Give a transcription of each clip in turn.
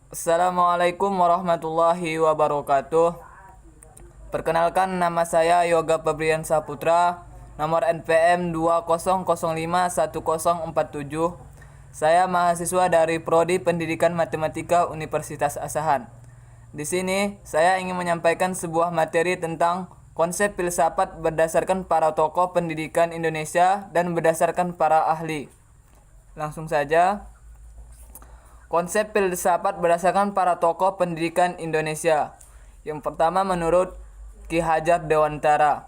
Assalamualaikum warahmatullahi wabarakatuh. Perkenalkan, nama saya Yoga Febrian Saputra, nomor NPM 200510047. Saya mahasiswa dari Prodi Pendidikan Matematika Universitas Asahan. Di sini saya ingin menyampaikan sebuah materi tentang konsep filsafat berdasarkan para tokoh pendidikan Indonesia dan berdasarkan para ahli. Langsung saja. Konsep filsafat berdasarkan para tokoh pendidikan Indonesia. Yang pertama menurut Ki Hajar Dewantara.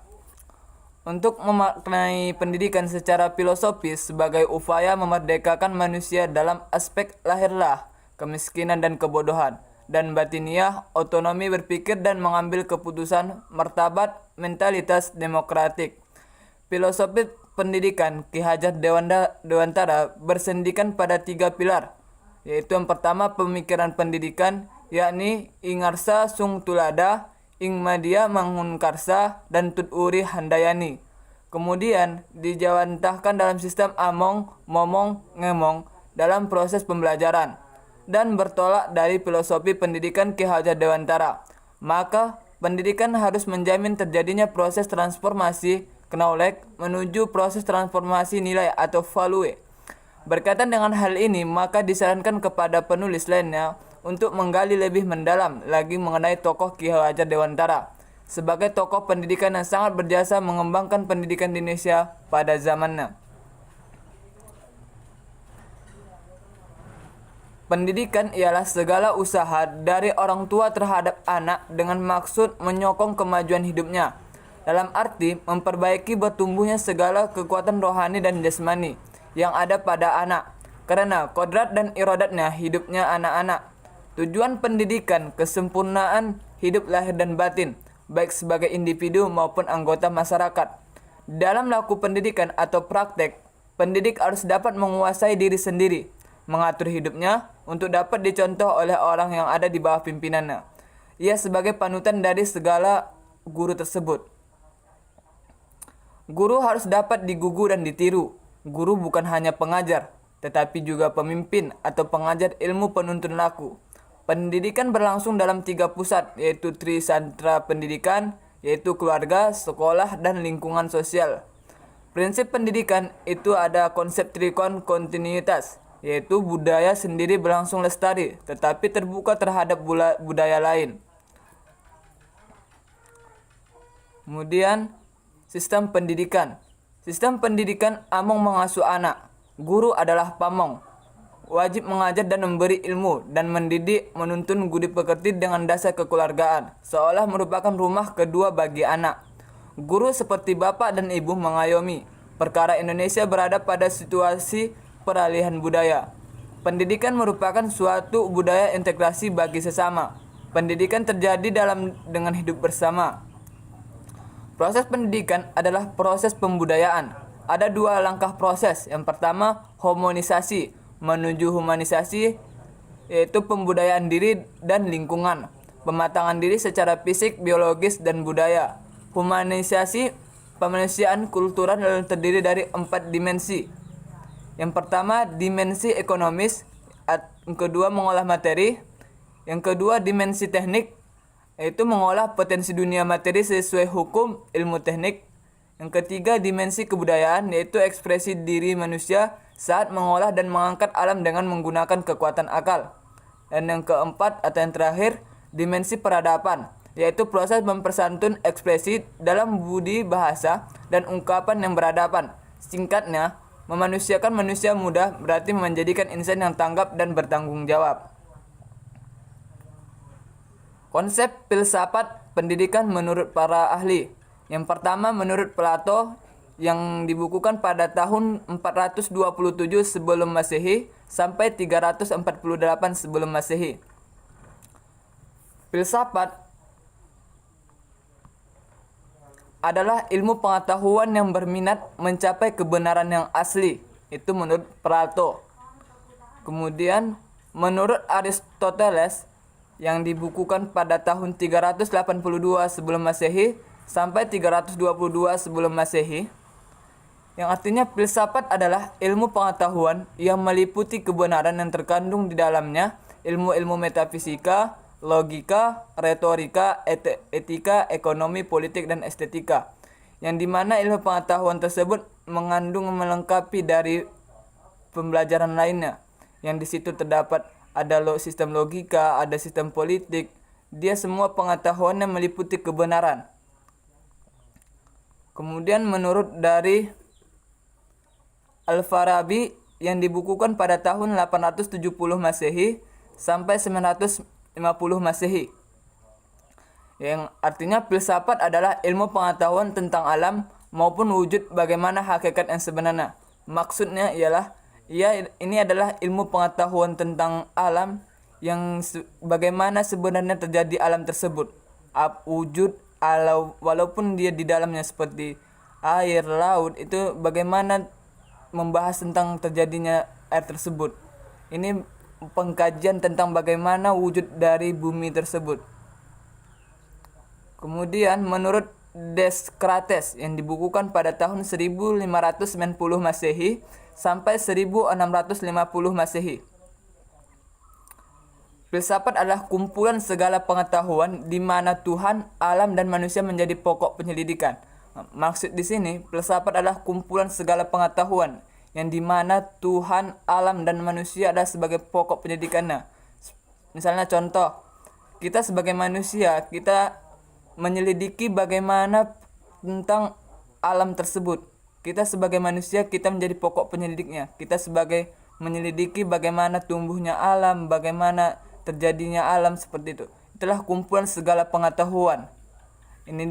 Untuk memaknai pendidikan secara filosofis sebagai upaya memerdekakan manusia dalam aspek lahirlah, kemiskinan dan kebodohan, dan batiniah, otonomi berpikir dan mengambil keputusan, martabat, mentalitas demokratik. Filosofi pendidikan Ki Hajar Dewantara bersendikan pada 3 pilar, yaitu yang pertama pemikiran pendidikan, yakni Ingarsa Sung Tulada, Ing Madia Mangunkarsa, dan Tuturi Handayani. Kemudian dijawantahkan dalam sistem Among, Momong, Ngemong dalam proses pembelajaran, dan bertolak dari filosofi pendidikan Ki Hajar Dewantara. Maka pendidikan harus menjamin terjadinya proses transformasi knowledge menuju proses transformasi nilai atau value. Berkaitan dengan hal ini, maka disarankan kepada penulis lainnya untuk menggali lebih mendalam lagi mengenai tokoh Ki Hajar Dewantara sebagai tokoh pendidikan yang sangat berjasa mengembangkan pendidikan di Indonesia pada zamannya. Pendidikan ialah segala usaha dari orang tua terhadap anak dengan maksud menyokong kemajuan hidupnya, dalam arti memperbaiki bertumbuhnya segala kekuatan rohani dan jasmani yang ada pada anak, karena kodrat dan iradatnya hidupnya anak-anak. Tujuan pendidikan kesempurnaan hidup lahir dan batin, baik sebagai individu maupun anggota masyarakat. Dalam laku pendidikan atau praktek, pendidik harus dapat menguasai diri sendiri, mengatur hidupnya untuk dapat dicontoh oleh orang yang ada di bawah pimpinannya. Ia sebagai panutan dari segala guru tersebut. Guru harus dapat digugu dan ditiru. Guru bukan hanya pengajar, tetapi juga pemimpin atau pengajar ilmu penuntun laku. Pendidikan berlangsung dalam 3 pusat, yaitu Trisandra Pendidikan, yaitu keluarga, sekolah, dan lingkungan sosial. Prinsip pendidikan itu ada konsep trikon kontinuitas, yaitu budaya sendiri berlangsung lestari, tetapi terbuka terhadap budaya lain. Kemudian, sistem pendidikan. Sistem pendidikan Among mengasuh anak. Guru adalah pamong. Wajib mengajar dan memberi ilmu dan mendidik menuntun budi pekerti dengan dasar kekeluargaan, seolah merupakan rumah kedua bagi anak. Guru seperti bapak dan ibu mengayomi. Perkara Indonesia berada pada situasi peralihan budaya. Pendidikan merupakan suatu budaya integrasi bagi sesama. Pendidikan terjadi dengan hidup bersama. Proses pendidikan adalah proses pembudayaan. Ada 2 langkah proses. Yang pertama, homonisasi menuju humanisasi, yaitu pembudayaan diri dan lingkungan, pematangan diri secara fisik, biologis, dan budaya. Humanisasi, pemanusiaan kultural yang terdiri dari 4 dimensi. Yang pertama, dimensi ekonomis. Yang kedua, mengolah materi. Yang kedua, dimensi teknik, yaitu mengolah potensi dunia materi sesuai hukum ilmu teknik. Yang ketiga, dimensi kebudayaan, yaitu ekspresi diri manusia saat mengolah dan mengangkat alam dengan menggunakan kekuatan akal. Dan yang keempat atau yang terakhir, dimensi peradaban, yaitu proses mempersantun ekspresi dalam budi bahasa dan ungkapan yang beradaban. Singkatnya, memanusiakan manusia muda berarti menjadikan insan yang tanggap dan bertanggung jawab. Konsep filsafat pendidikan menurut para ahli. Yang pertama menurut Plato yang dibukukan pada tahun 427 sebelum Masehi sampai 348 sebelum Masehi. Filsafat adalah ilmu pengetahuan yang berminat mencapai kebenaran yang asli. Itu menurut Plato. Kemudian menurut Aristoteles yang dibukukan pada tahun 382 sebelum Masehi sampai 322 sebelum Masehi, yang artinya filsafat adalah ilmu pengetahuan yang meliputi kebenaran yang terkandung di dalamnya ilmu-ilmu metafisika, logika, retorika, etika, ekonomi, politik, dan estetika. Yang dimana ilmu pengetahuan tersebut mengandung melengkapi dari pembelajaran lainnya. Yang di situ terdapat ada sistem logika, ada sistem politik. Dia semua pengetahuannya meliputi kebenaran. Kemudian menurut dari Al-Farabi yang dibukukan pada tahun 870 Masehi sampai 950 Masehi. Yang artinya filsafat adalah ilmu pengetahuan tentang alam maupun wujud bagaimana hakikat yang sebenarnya. Maksudnya ialah ini adalah ilmu pengetahuan tentang alam yang bagaimana sebenarnya terjadi alam tersebut. Wujud alam walaupun dia di dalamnya seperti air, laut, itu bagaimana membahas tentang terjadinya air tersebut. Ini pengkajian tentang bagaimana wujud dari bumi tersebut. Kemudian menurut Descartes yang dibukukan pada tahun 1590 Masehi sampai 1650 Masehi. Filsafat adalah kumpulan segala pengetahuan di mana Tuhan, alam, dan manusia menjadi pokok penyelidikan. Maksud di sini, filsafat adalah kumpulan segala pengetahuan yang di mana Tuhan, alam, dan manusia adalah sebagai pokok penyelidikannya. Misalnya contoh, kita sebagai manusia, kita menyelidiki bagaimana tentang alam tersebut. Kita sebagai manusia, kita menjadi pokok penyelidiknya. Kita sebagai menyelidiki bagaimana tumbuhnya alam, bagaimana terjadinya alam, seperti itu. Itulah kumpulan segala pengetahuan. Ini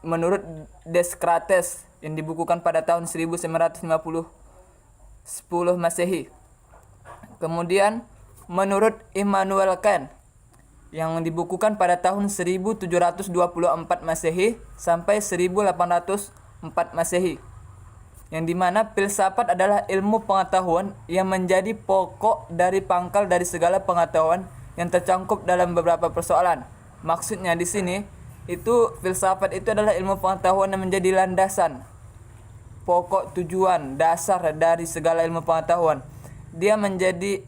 menurut Descartes yang dibukukan pada tahun 1910 Masehi. Kemudian menurut Immanuel Kant yang dibukukan pada tahun 1724 Masehi sampai 1804 Masehi. Yang dimana filsafat adalah ilmu pengetahuan yang menjadi pokok dari pangkal dari segala pengetahuan yang tercangkup dalam beberapa persoalan. Maksudnya di sini itu filsafat itu adalah ilmu pengetahuan yang menjadi landasan, pokok, tujuan, dasar dari segala ilmu pengetahuan. Dia menjadi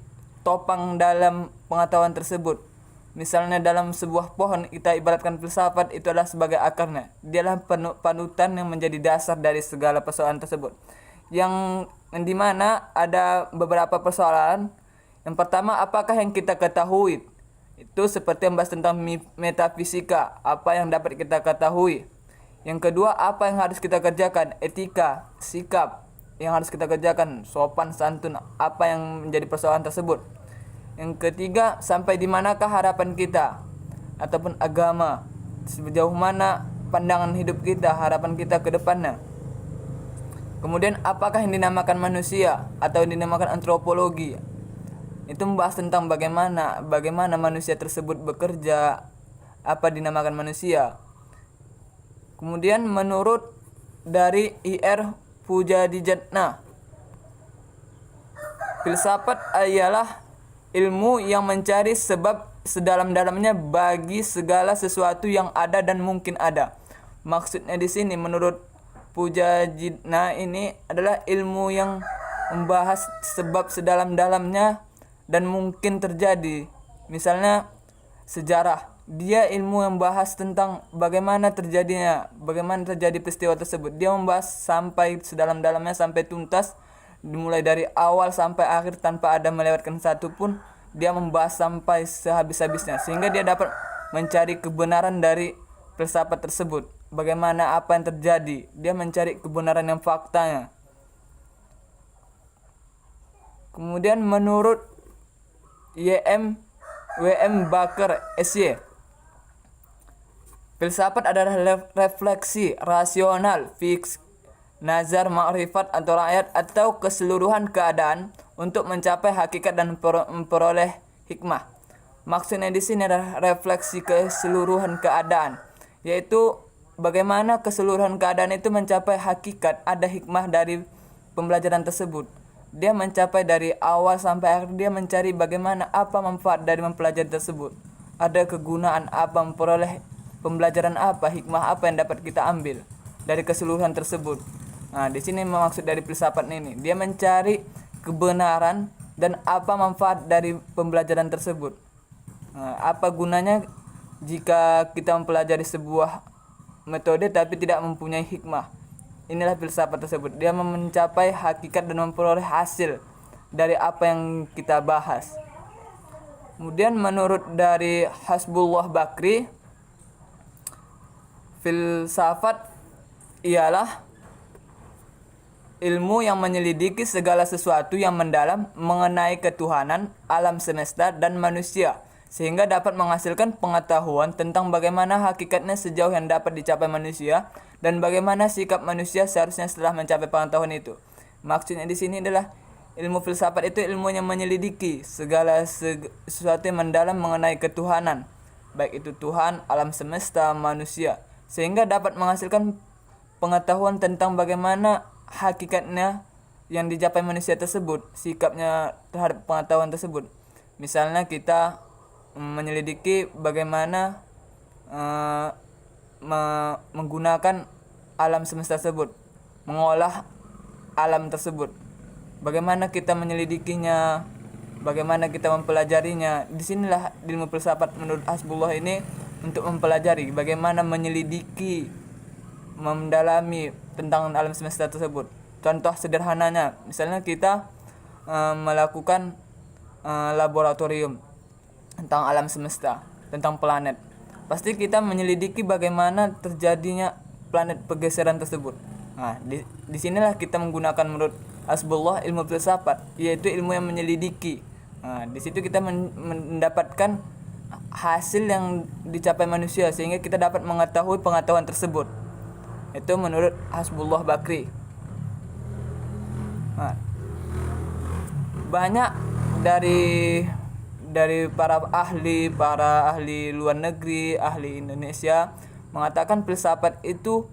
topang dalam pengetahuan tersebut. Misalnya dalam sebuah pohon kita ibaratkan filsafat itu adalah sebagai akarnya. Dialah panutan yang menjadi dasar dari segala persoalan tersebut. Yang dimana ada beberapa persoalan. Yang pertama, apakah yang kita ketahui? Itu seperti yang bahas tentang metafisika, apa yang dapat kita ketahui. Yang kedua, apa yang harus kita kerjakan? Etika, sikap yang harus kita kerjakan, sopan santun, apa yang menjadi persoalan tersebut. Yang ketiga, sampai di manakah harapan kita ataupun agama, sejauh mana pandangan hidup kita, harapan kita ke depannya. Kemudian apakah yang dinamakan manusia atau yang dinamakan antropologi? Itu membahas tentang bagaimana manusia tersebut bekerja, apa dinamakan manusia. Kemudian menurut dari I.R. Pujadijatna, filsafat ialah ilmu yang mencari sebab sedalam-dalamnya bagi segala sesuatu yang ada dan mungkin ada. Maksudnya di sini menurut Pujadijatna ini adalah ilmu yang membahas sebab sedalam-dalamnya dan mungkin terjadi. Misalnya sejarah, dia ilmu yang membahas tentang bagaimana terjadi peristiwa tersebut. Dia membahas sampai sedalam-dalamnya, sampai tuntas, dimulai dari awal sampai akhir tanpa ada melewatkan satu pun. Dia membahas sampai sehabis-habisnya sehingga dia dapat mencari kebenaran dari filsafat tersebut. Bagaimana apa yang terjadi, dia mencari kebenaran yang faktanya. Kemudian menurut W.M. Baker S.Y, filsafat adalah refleksi rasional, fix, nazar, ma'rifat atau rakyat atau keseluruhan keadaan untuk mencapai hakikat dan memperoleh hikmah. Maksudnya di sini adalah refleksi keseluruhan keadaan, yaitu bagaimana keseluruhan keadaan itu mencapai hakikat, ada hikmah dari pembelajaran tersebut. Dia mencapai dari awal sampai akhir, dia mencari bagaimana apa manfaat dari mempelajari tersebut. Ada kegunaan apa, memperoleh pembelajaran apa, hikmah apa yang dapat kita ambil dari keseluruhan tersebut. Nah, di sini maksud dari filsafat ini, dia mencari kebenaran dan apa manfaat dari pembelajaran tersebut. Apa gunanya jika kita mempelajari sebuah metode tapi tidak mempunyai hikmah. Inilah filsafat tersebut. Dia mencapai hakikat dan memperoleh hasil dari apa yang kita bahas. Kemudian menurut dari Hasbullah Bakri, filsafat ialah ilmu yang menyelidiki segala sesuatu yang mendalam mengenai ketuhanan, alam semesta, dan manusia, sehingga dapat menghasilkan pengetahuan tentang bagaimana hakikatnya sejauh yang dapat dicapai manusia dan bagaimana sikap manusia seharusnya setelah mencapai pengetahuan itu. Maksudnya di sini adalah ilmu filsafat itu ilmu yang menyelidiki segala sesuatu yang mendalam mengenai ketuhanan, baik itu Tuhan, alam semesta, manusia, sehingga dapat menghasilkan pengetahuan tentang bagaimana hakikatnya yang dicapai manusia tersebut, sikapnya terhadap pengetahuan tersebut. Misalnya kita menyelidiki bagaimana menggunakan alam semesta tersebut, mengolah alam tersebut, bagaimana kita menyelidikinya, bagaimana kita mempelajarinya. Disinilah ilmu filsafat menurut Hasbullah ini untuk mempelajari bagaimana menyelidiki, mendalami tentang alam semesta tersebut. Contoh sederhananya, misalnya kita melakukan laboratorium tentang alam semesta, tentang planet. Pasti kita menyelidiki bagaimana terjadinya planet pergeseran tersebut. Di sinilah kita menggunakan menurut Hasbullah ilmu filsafat, yaitu ilmu yang menyelidiki. Di situ kita mendapatkan hasil yang dicapai manusia sehingga kita dapat mengetahui pengetahuan tersebut. Itu menurut Hasbullah Bakri. Banyak dari para ahli luar negeri, ahli Indonesia mengatakan filsafat itu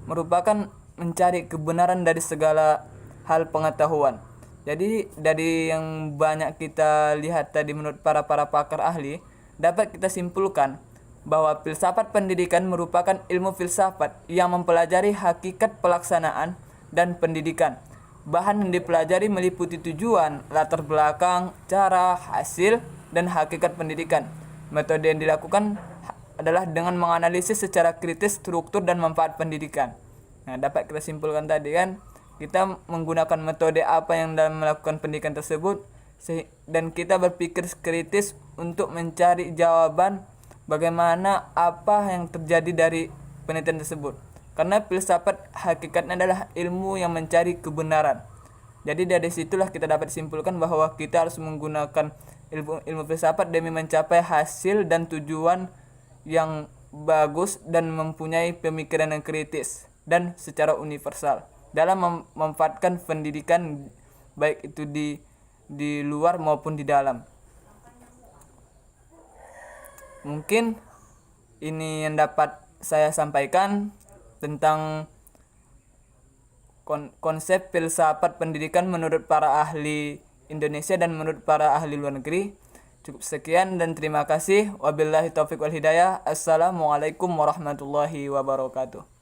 merupakan mencari kebenaran dari segala hal pengetahuan. Jadi dari yang banyak kita lihat tadi menurut para pakar ahli, dapat kita simpulkan bahwa filsafat pendidikan merupakan ilmu filsafat yang mempelajari hakikat pelaksanaan dan pendidikan. Bahan yang dipelajari meliputi tujuan, latar belakang, cara, hasil, dan hakikat pendidikan. Metode yang dilakukan adalah dengan menganalisis secara kritis struktur dan manfaat pendidikan. Dapat kita simpulkan tadi kan, kita menggunakan metode apa yang dalam melakukan pendidikan tersebut, dan kita berpikir kritis untuk mencari jawaban bagaimana apa yang terjadi dari penelitian tersebut. Karena filsafat hakikatnya adalah ilmu yang mencari kebenaran. Jadi dari situlah kita dapat simpulkan bahwa kita harus menggunakan ilmu filsafat demi mencapai hasil dan tujuan yang bagus dan mempunyai pemikiran yang kritis dan secara universal dalam memanfaatkan pendidikan, baik itu di luar maupun di dalam. Mungkin ini yang dapat saya sampaikan tentang konsep filsafat pendidikan menurut para ahli Indonesia dan menurut para ahli luar negeri. Cukup sekian dan terima kasih. Wabillahi taufiq wal hidayah. Assalamualaikum warahmatullahi wabarakatuh.